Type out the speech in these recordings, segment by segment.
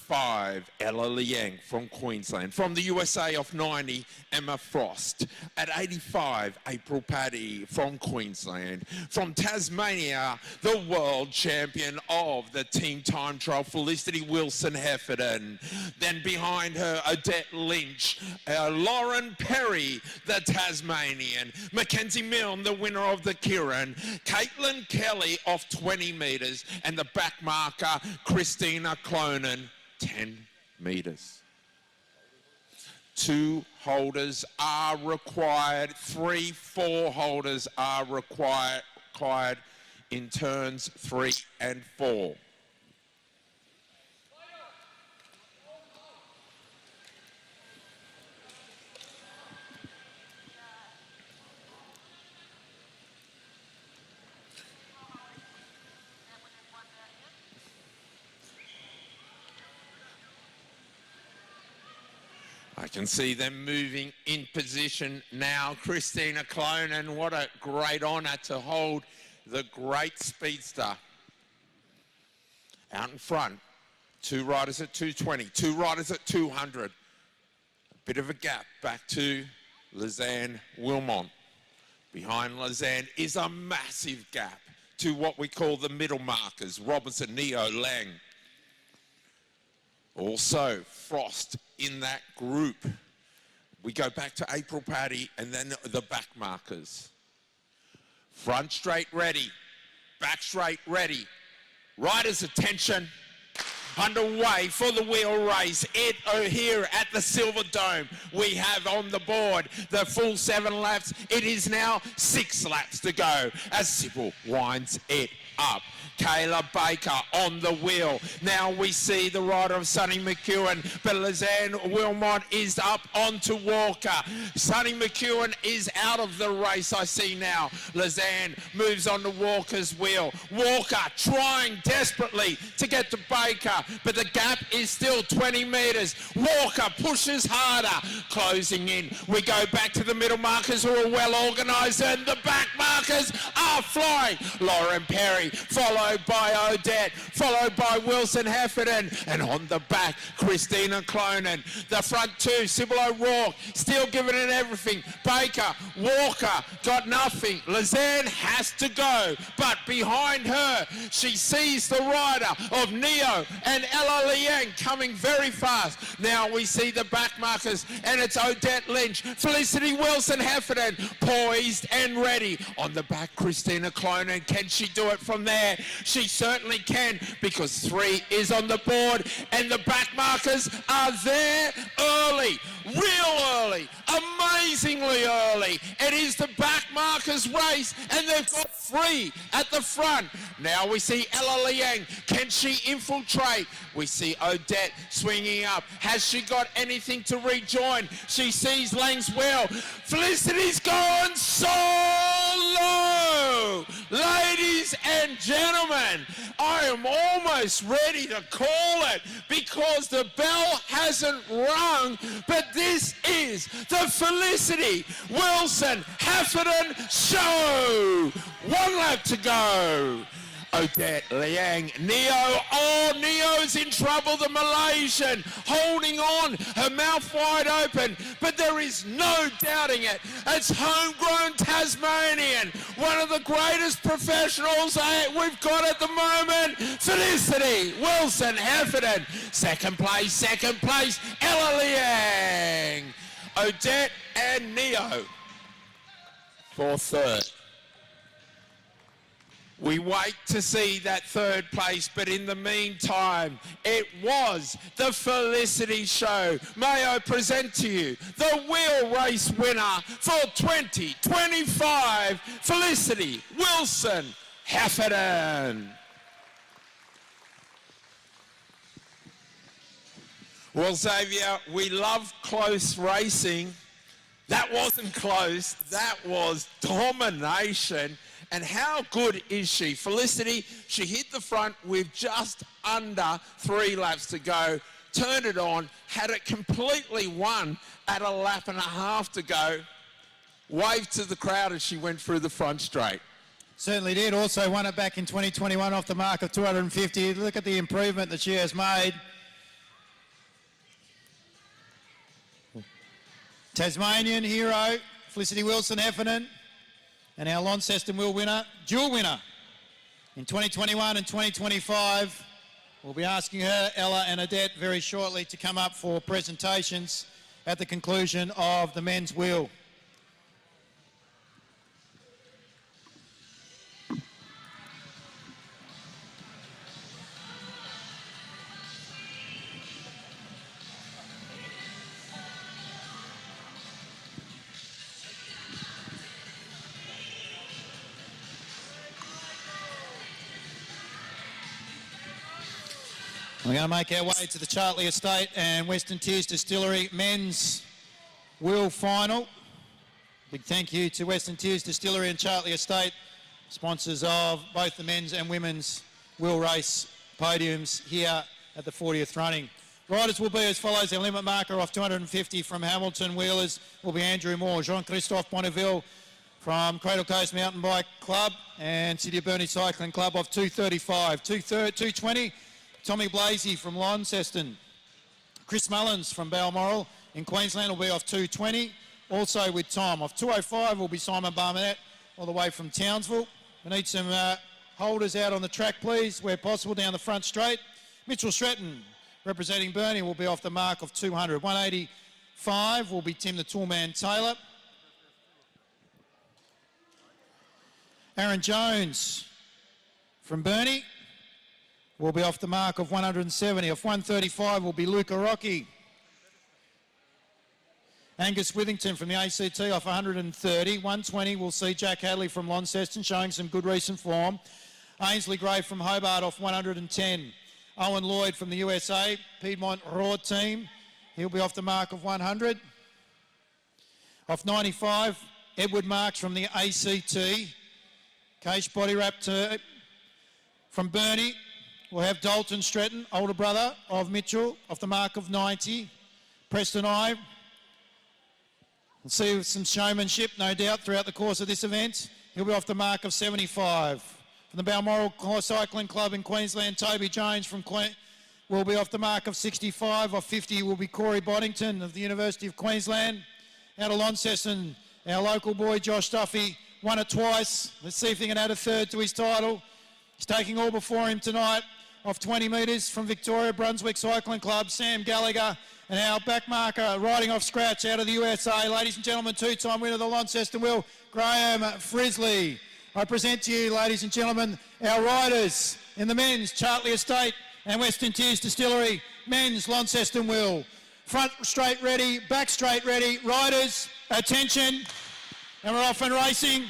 95, Ella Liang from Queensland. From the USA of 90, Emma Frost. At 85, April Paddy from Queensland. From Tasmania, the world champion of the team time trial, Felicity Wilson-Heffernan. Then behind her, Odette Lynch, Lauren Perry, the Tasmanian, Mackenzie Milne, the winner of the Kirin, Caitlin Kelly of 20 metres, and the back marker, Christina Clonan, 10 metres. 2 holders are required, 3, 4 holders are required in turns 3 and 4. I can see them moving in position now. Christina Clonan, what a great honour to hold the great speedster. Out in front, 2 riders at 220, 2 riders at 200. A bit of a gap back to Lizanne Wilmont. Behind Lizanne is a massive gap to what we call the middle markers, Robinson, Neo, Lang. Also, Frost in that group. We go back to April Paddy and then the back markers. Front straight ready, back straight ready. Riders attention. Underway for the wheel race. Here at the Silver Dome, we have on the board the full 7 laps. It is now 6 laps to go as Sybil winds it up. Kayla Baker on the wheel. Now we see the rider of Sonny McEwen, but Lizanne Wilmot is up onto Walker. Sonny McEwen is out of the race, I see now. Lizanne moves on to Walker's wheel. Walker trying desperately to get to Baker, but the gap is still 20 metres. Walker pushes harder, closing in. We go back to the middle markers who are well organised, and the back markers are flying. Lauren Perry, followed by Odette, followed by Wilson-Heffernan, and on the back, Christina Clonan. The front 2, Sybil O'Rourke, still giving it everything. Baker, Walker, got nothing. Lizanne has to go, but behind her, she sees the rider of Neo and Ella Liang coming very fast. Now we see the back markers, and it's Odette Lynch, Felicity Wilson-Heffernan, poised and ready. On the back, Christina Clonan. Can she do it from there? She certainly can, because 3 is on the board, and the back markers are there early, real early, amazingly early. It is the back markers race, and they've got 3 at the front. Now we see Ella Liang. Can she infiltrate? We see Odette swinging up. Has she got anything to rejoin? She sees Lang's wheel. Felicity's going so low. Ladies and gentlemen, I am almost ready to call it because the bell hasn't rung, but this is the Felicity Wilson-Heffernan Show. 1 lap to go. Odette Liang, Neo, oh, Neo's in trouble, the Malaysian, holding on, her mouth wide open, but there is no doubting it. It's homegrown Tasmanian, one of the greatest professionals we've got at the moment, Felicity Wilson-Heffernan. Second place, Ella Liang. Odette and Neo for third. We wait to see that 3rd place, but in the meantime, it was the Felicity Show. May I present to you the wheel race winner for 2025, Felicity Wilson-Heffernan. Well, Xavier, we love close racing. That wasn't close, that was domination. And how good is she? Felicity, she hit the front with just under 3 laps to go, turned it on, had it completely won at 1.5 laps to go, waved to the crowd as she went through the front straight. Certainly did. Also won it back in 2021 off the mark of 250. Look at the improvement that she has made. Tasmanian hero, Felicity Wilson Heffernan, and our Launceston dual winner in 2021 and 2025. We'll be asking her, Ella and Adette, very shortly to come up for presentations at the conclusion of the men's wheel. We're going to make our way to the Chartley Estate and Western Tiers Distillery men's wheel final. Big thank you to Western Tiers Distillery and Chartley Estate, sponsors of both the men's and women's wheel race podiums here at the 40th running. Riders will be as follows. Our limit marker off 250 from Hamilton. Wheelers will be Andrew Moore, Jean-Christophe Bonneville from Cradle Coast Mountain Bike Club and City of Burnie Cycling Club off 235. 220. Tommy Blasey from Launceston. Chris Mullins from Balmoral in Queensland will be off 220. Also with Tom. Off 205 will be Simon Barnett all the way from Townsville. We need some holders out on the track, please, where possible, down the front straight. Mitchell Stretton, representing Burnie, will be off the mark of 200. 185 will be Tim the Toolman Taylor. Aaron Jones from Burnie will be off the mark of 170. Off 135 will be Luca Rocky. Angus Withington from the ACT off 130. 120 will see Jack Hadley from Launceston showing some good recent form. Ainsley Gray from Hobart off 110. Owen Lloyd from the USA, Piedmont Raw team. He'll be off the mark of 100. Off 95, Edward Marks from the ACT. Cage Body Wrap from Burnie. We'll have Dalton Stretton, older brother of Mitchell, off the mark of 90. Preston I. We'll see some showmanship, no doubt, throughout the course of this event. He'll be off the mark of 75. From the Balmoral Cycling Club in Queensland, Toby Jones from will be off the mark of 65. Off 50 will be Corey Boddington of the University of Queensland. Out of Launceston, our local boy Josh Duffy won it twice. Let's see if he can add a third to his title. He's taking all before him tonight. Off 20 metres from Victoria Brunswick Cycling Club, Sam Gallagher, and our back marker riding off scratch out of the USA. Ladies and gentlemen, two-time winner of the Launceston Wheel, Graham Frisley. I present to you, ladies and gentlemen, our riders in the men's Chartley Estate and Western Tiers Distillery men's Launceston Wheel. Front straight ready, back straight ready. Riders, attention, and we're off and racing.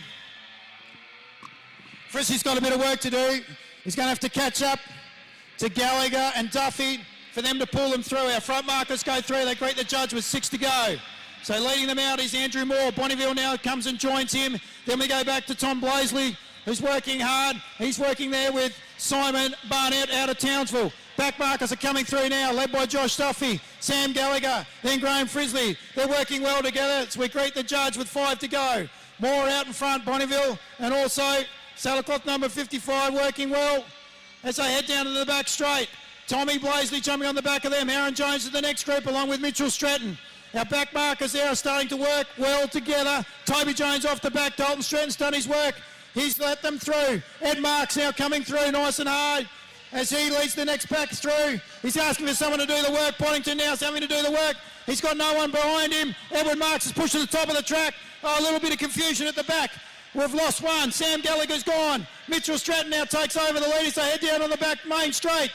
Frisley's got a bit of work to do. He's going to have to catch up to Gallagher and Duffy for them to pull them through. Our front markers go through. They greet the judge with 6 to go. So leading them out is Andrew Moore. Bonneville now comes and joins him. Then we go back to Tom Blaisley, who's working hard. He's working there with Simon Barnett out of Townsville. Back markers are coming through now, led by Josh Duffy, Sam Gallagher, then Graham Frisley. They're working well together. So we greet the judge with 5 to go. Moore out in front, Bonneville, and also saddlecloth number 55 working well as they head down to the back straight. Tommy Blaisley jumping on the back of them. Aaron Jones to the next group along with Mitchell Stretton. Our back markers there are starting to work well together. Toby Jones off the back. Dalton Stretton's done his work. He's let them through. Ed Marks now coming through nice and hard as he leads the next pack through. He's asking for someone to do the work. Boddington now is having to do the work. He's got no one behind him. Edward Marks is pushed to the top of the track. Oh, a little bit of confusion at the back. We've lost one. Sam Gallagher's gone. Mitchell Stratton now takes over the lead as they head down on the back main straight.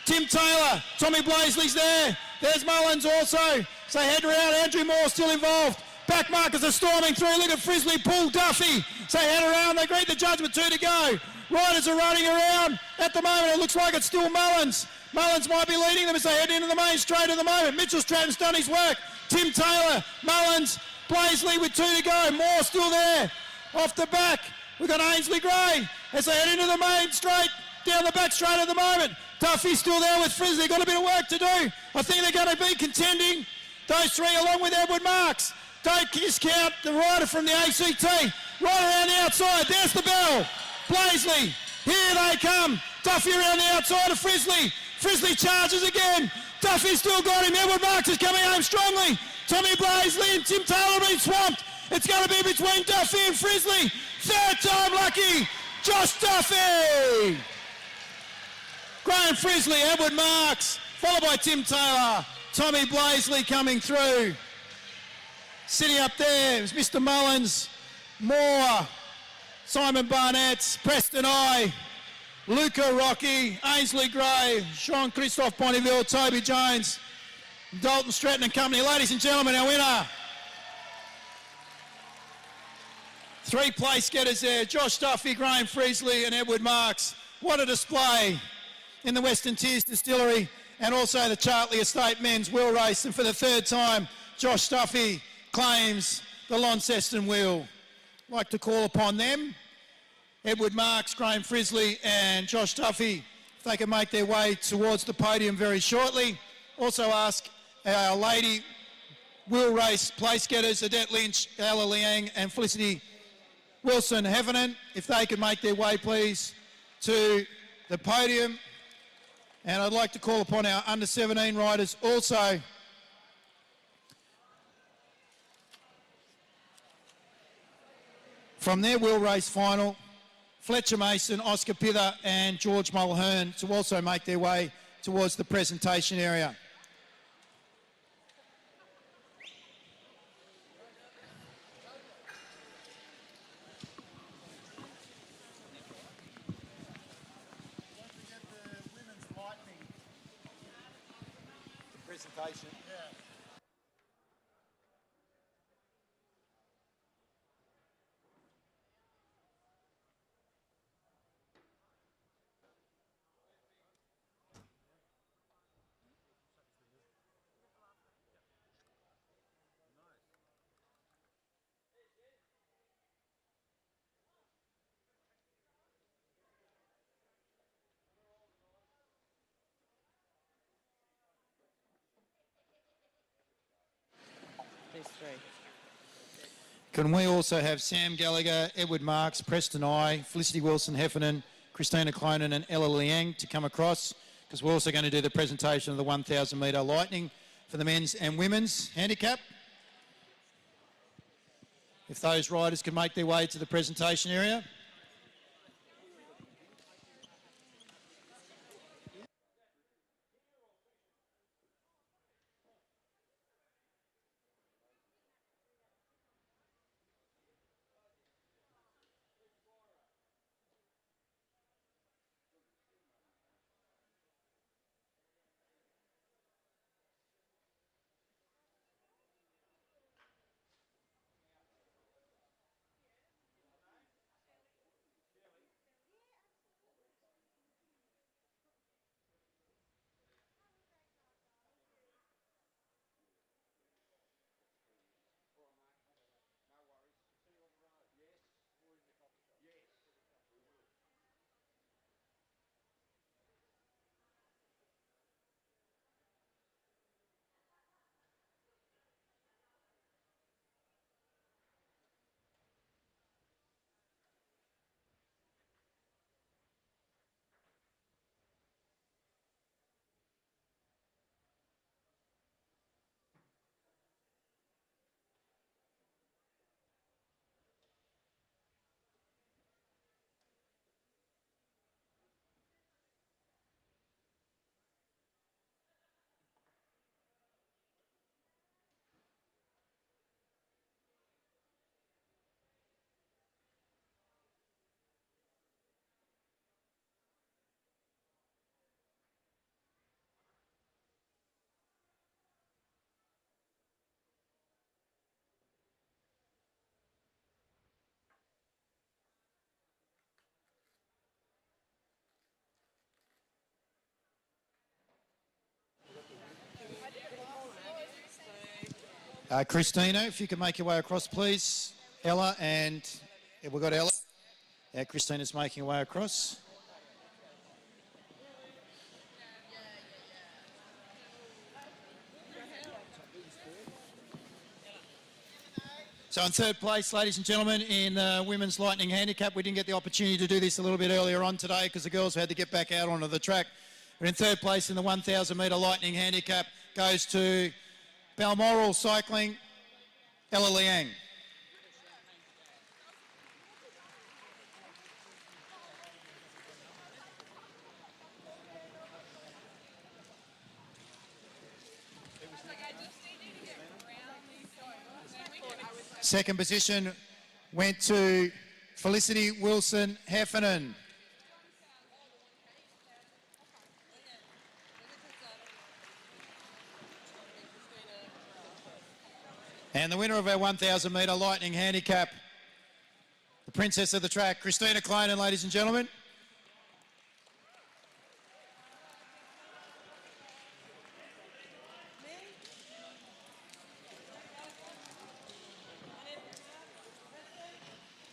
Tim Taylor, Tommy Blaisley's there. There's Mullins also. So head around. Andrew Moore still involved. Back markers are storming through. Look at Frisley, pull Duffy. So head around. They greet the judge with 2 to go. Riders are running around. At the moment, it looks like it's still Mullins. Mullins might be leading them as they head into the main straight at the moment. Mitchell Stratton's done his work. Tim Taylor, Mullins, Blaisley with 2 to go. Moore still there. Off the back, we've got Ainsley Gray as they head into the main straight, down the back straight at the moment. Duffy's still there with Frisley, got a bit of work to do. I think they're going to be contending, those three along with Edward Marks. Don't discount the rider from the ACT. Right around the outside, there's the bell. Blaisley, here they come. Duffy around the outside of Frisley. Frisley charges again. Duffy's still got him. Edward Marks is coming home strongly. Tommy Blaisley and Tim Taylor have been swamped. It's going to be between Duffy and Frizzley. Third time lucky, Josh Duffy. Graham Frizzley, Edward Marks, followed by Tim Taylor. Tommy Blaisley coming through. Sitting up there is Mr. Mullins, Moore, Simon Barnett, Preston I, Luca Rocky, Ainsley Gray, Jean-Christophe Bonneville, Toby Jones, Dalton Stratton and company. Ladies and gentlemen, our winner. 3 place getters there, Josh Duffy, Graham Frizzley and Edward Marks. What a display in the Western Tears Distillery and also the Chartley Estate Men's Wheel Race. And for the 3rd time, Josh Duffy claims the Launceston wheel. I'd like to call upon them, Edward Marks, Graham Frizzley and Josh Duffy, if they can make their way towards the podium very shortly. Also ask our lady wheel race place getters, Adette Lynch, Ella Liang and Felicity Wilson-Heffernan, if they could make their way please to the podium. And I'd like to call upon our under-17 riders also from their wheel race final, Fletcher Mason, Oscar Pither and George Mulhern to also make their way towards the presentation area. Presentation. Can we also have Sam Gallagher, Edward Marks, Preston I, Felicity Wilson-Heffernan, Christina Clonan and Ella Liang to come across, because we're also going to do the presentation of the 1,000 metre lightning for the men's and women's handicap. If those riders can make their way to the presentation area. Christina, if you can make your way across, please. Ella and we've got Ella. Christina's making her way across. So in 3rd place, ladies and gentlemen, in Women's Lightning Handicap, we didn't get the opportunity to do this a little bit earlier on today because the girls had to get back out onto the track. But in third place in the 1,000 metre Lightning Handicap goes to Balmoral Cycling, Ella Liang. Second position went to Felicity Wilson Heffernan. And the winner of our 1,000 metre Lightning Handicap, the princess of the track, Christina Kleinen, ladies and gentlemen.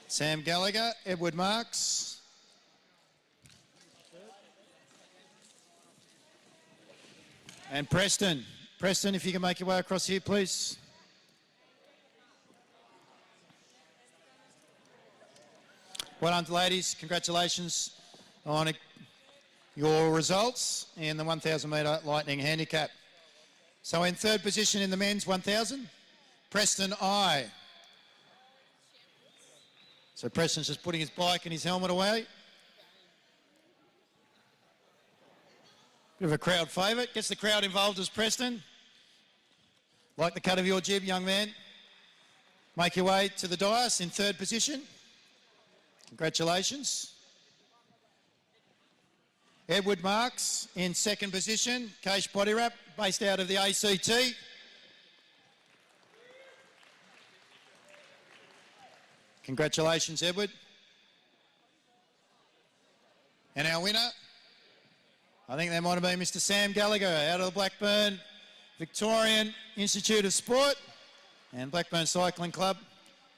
Sam Gallagher, Edward Marks. And Preston. Preston, if you can make your way across here, please. Well done, ladies. Congratulations on your results in the 1,000 metre Lightning Handicap. So in third position in the men's 1,000, Preston I. So Preston's just putting his bike and his helmet away. Bit of a crowd favourite. Gets the crowd involved as Preston. Like the cut of your jib, young man. Make your way to the dais in third position. Congratulations. Edward Marks in second position. Cage Body Wrap, based out of the ACT. Congratulations, Edward. And our winner, I think that might have been Mr. Sam Gallagher out of the Blackburn Victorian Institute of Sport and Blackburn Cycling Club,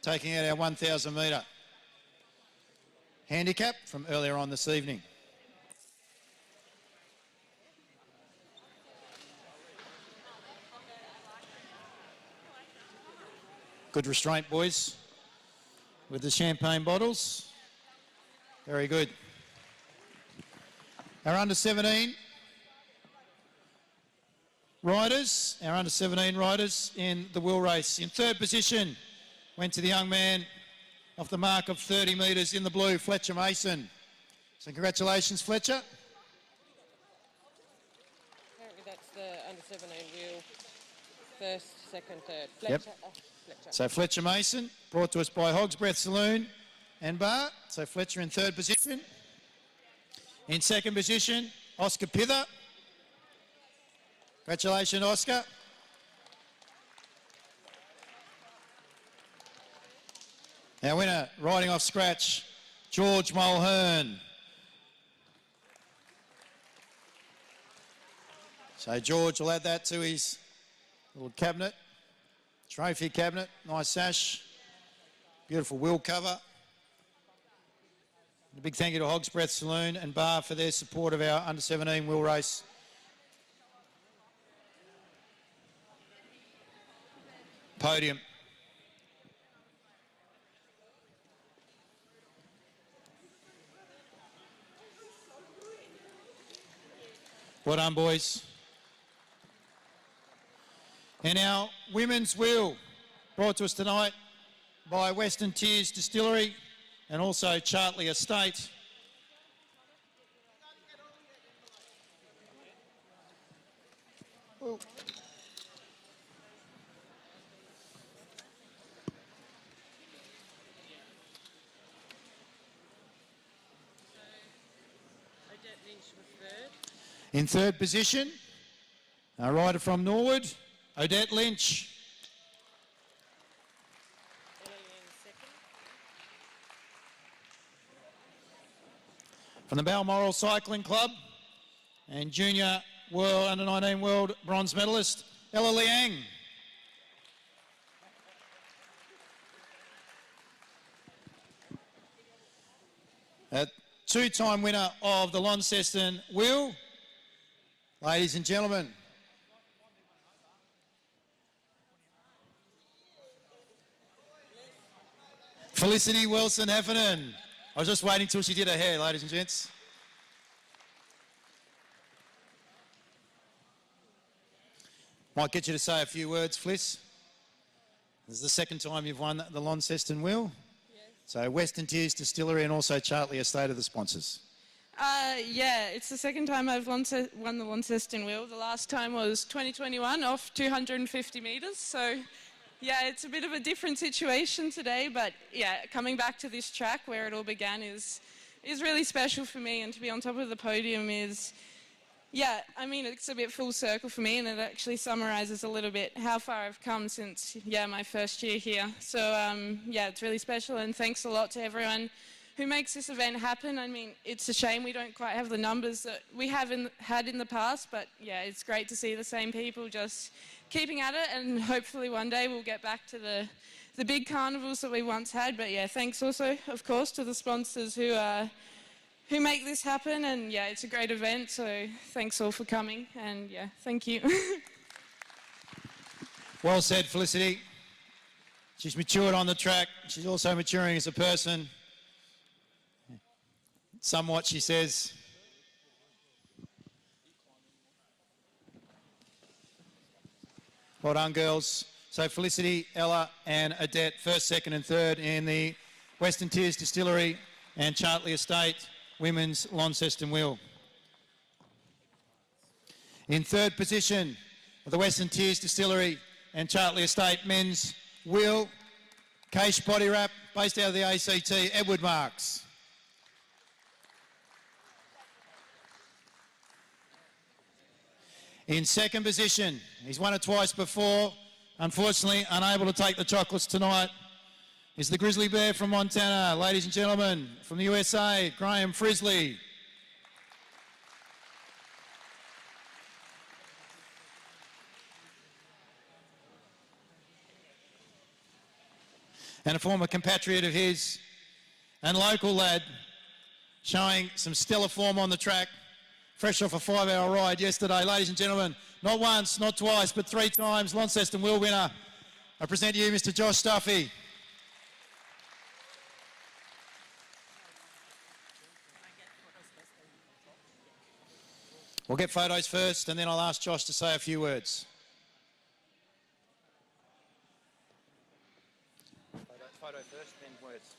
taking out our 1,000 metre handicap from earlier on this evening. Good restraint, boys, with the champagne bottles. Very good. Our under-17 riders, in the wheel race. In third position went to the young man off the mark of 30 metres in the blue, Fletcher Mason. So congratulations, Fletcher. Apparently that's the under-17 wheel, first, second, third. Yep. Fletcher. So Fletcher Mason, brought to us by Hog's Breath Saloon and Bar. So Fletcher in third position. In second position, Oscar Pither. Congratulations, Oscar. Our winner, riding off scratch, George Mulhern. So George will add that to his little cabinet, trophy cabinet, nice sash, beautiful wheel cover. And a big thank you to Hog's Breath Saloon and Bar for their support of our under-17 wheel race. Podium. Well done, boys. And our women's wheel, brought to us tonight by Western Tears Distillery and also Chartley Estate. Ooh. In third position, a rider from Norwood, Odette Lynch. From the Balmoral Cycling Club and Junior World Under-19 World Bronze Medalist, Ella Liang. A two-time winner of the Launceston Wheel. Ladies and gentlemen, Felicity Wilson Heffernan. I was just waiting till she did her hair, ladies and gents. Might get you to say a few words, Fliss. This is the second time you've won the Launceston Wheel. Yes. So Western Tears Distillery and also Chartley Estate are the sponsors. Yeah, it's the second time I've won the Launceston Wheel. The last time was 2021 off 250 metres. So, yeah, it's a bit of a different situation today. But, yeah, coming back to this track where it all began is really special for me. And to be on top of the podium is, yeah, I mean, it's a bit full circle for me. And it actually summarises a little bit how far I've come since, yeah, my first year here. So, yeah, it's really special. And thanks a lot to everyone who makes this event happen. I mean, it's a shame we don't quite have the numbers that we had in the past, but yeah, it's great to see the same people just keeping at it, and hopefully one day we'll get back to the big carnivals that we once had. But yeah, thanks also, of course, to the sponsors who make this happen, and yeah, it's a great event, so thanks all for coming, and yeah, thank you. Well said, Felicity. She's matured on the track. She's also maturing as a person. Somewhat, she says. Well done, girls. So Felicity, Ella and Adette, first, second and third in the Western Tears Distillery and Chartley Estate Women's Launceston Wheel. In third position of the Western Tears Distillery and Chartley Estate Men's Wheel, Case Body Wrap, based out of the ACT, Edward Marks. In second position, he's won it twice before, unfortunately unable to take the chocolates tonight, is the Grizzly Bear from Montana. Ladies and gentlemen, from the USA, Graham Frisley. And a former compatriot of his and local lad, showing some stellar form on the track. Fresh off a 5-hour ride yesterday. Ladies and gentlemen, not once, not twice, but 3 times Launceston Wheel winner. I present to you Mr. Josh Duffy. We'll get photos first, and then I'll ask Josh to say a few words. Photo first, then words.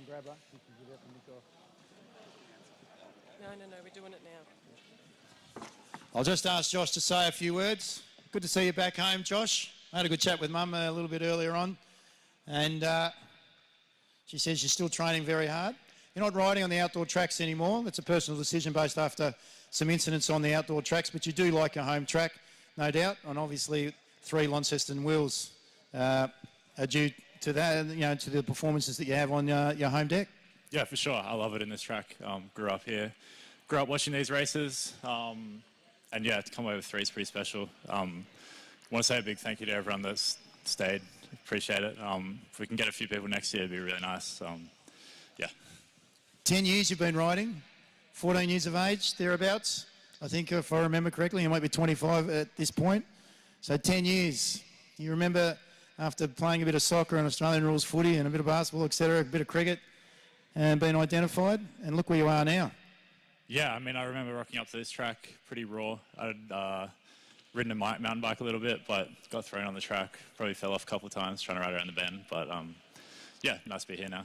Grab her. No, we're doing it now. I'll just ask Josh to say a few words. Good to see you back home, Josh. I had a good chat with Mum a little bit earlier on, and she says you're still training very hard. You're not riding on the outdoor tracks anymore. That's a personal decision based after some incidents on the outdoor tracks, but you do like your home track, no doubt, and obviously 3 Launceston Wheels are due to that, you know, to the performances that you have on your home deck. Yeah, for sure. I love it in this track. Grew up here, grew up watching these races, and yeah, to come over 3 is pretty special. Want to say a big thank you to everyone that's stayed. Appreciate it. If we can get a few people next year, it'd be really nice. Yeah. 10 years you've been riding, 14 years of age, thereabouts. I think if I remember correctly, you might be 25 at this point. So 10 years. You remember after playing a bit of soccer and Australian rules footy and a bit of basketball, etc., a bit of cricket, and being identified, and look where you are now. Yeah, I mean, I remember rocking up to this track pretty raw. I'd ridden a mountain bike a little bit, but got thrown on the track. Probably fell off a couple of times trying to ride around the bend. But yeah, nice to be here now.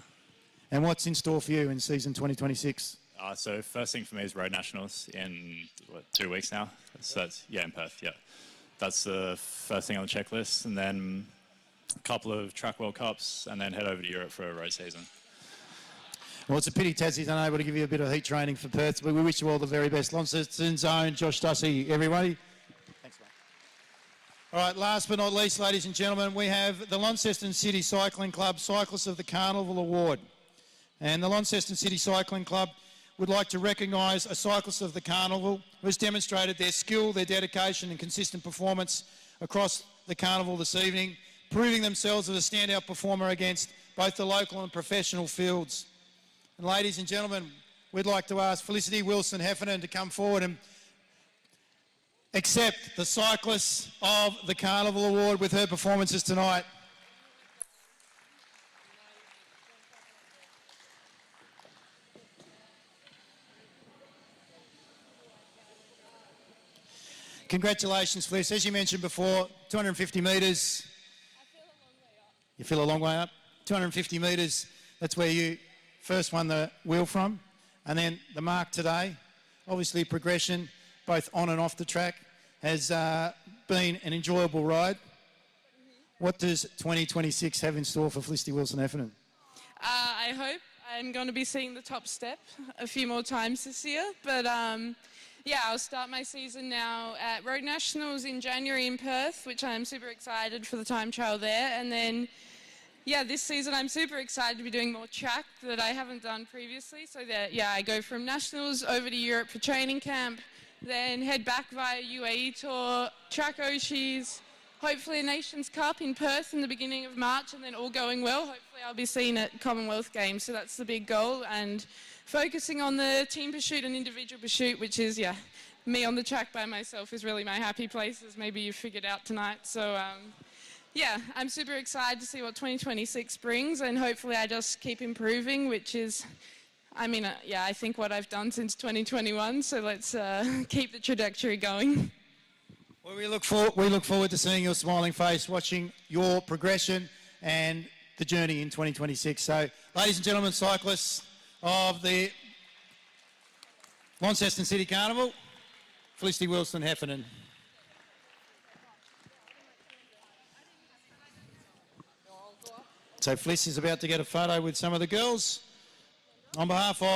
And what's in store for you in season 2026? So first thing for me is Road Nationals in 2 weeks now. So that's, yeah, in Perth, yeah. That's the first thing on the checklist. And then a couple of track World Cups, and then head over to Europe for a road season. Well, it's a pity Tassie's unable to give you a bit of heat training for Perth, but we wish you all the very best. Launceston's own Josh Dussy, everybody. Thanks, mate. All right, last but not least, ladies and gentlemen, we have the Launceston City Cycling Club Cyclists of the Carnival Award. And the Launceston City Cycling Club would like to recognise a cyclist of the Carnival who has demonstrated their skill, their dedication and consistent performance across the Carnival this evening, proving themselves as a standout performer against both the local and professional fields. And ladies and gentlemen, we'd like to ask Felicity Wilson Heffernan to come forward and accept the Cyclist of the Carnival Award with her performances tonight. Congratulations, Fliss. As you mentioned before, 250 metres. You feel a long way up? 250 metres, that's where you first won the wheel from. And then the mark today, obviously progression, both on and off the track, has been an enjoyable ride. What does 2026 have in store for Felicity Wilson-Heffernan? I hope I'm going to be seeing the top step a few more times this year. But yeah, I'll start my season now at Road Nationals in January in Perth, which I'm super excited for the time trial there. And then, yeah, this season I'm super excited to be doing more track that I haven't done previously. So that, yeah, I go from Nationals over to Europe for training camp, then head back via UAE Tour, track Oshis, hopefully a Nations Cup in Perth in the beginning of March, and then all going well, hopefully I'll be seen at Commonwealth Games. So that's the big goal, and focusing on the team pursuit and individual pursuit, which is, yeah, me on the track by myself is really my happy place, as maybe you figured out tonight. So, yeah, I'm super excited to see what 2026 brings, and hopefully I just keep improving, which is, I mean, yeah, I think what I've done since 2021, so let's keep the trajectory going. Well, we look forward to seeing your smiling face, watching your progression and the journey in 2026. So, ladies and gentlemen, cyclists of the Launceston City Carnival, Felicity Wilson-Heffernan. So Fliss is about to get a photo with some of the girls. On behalf of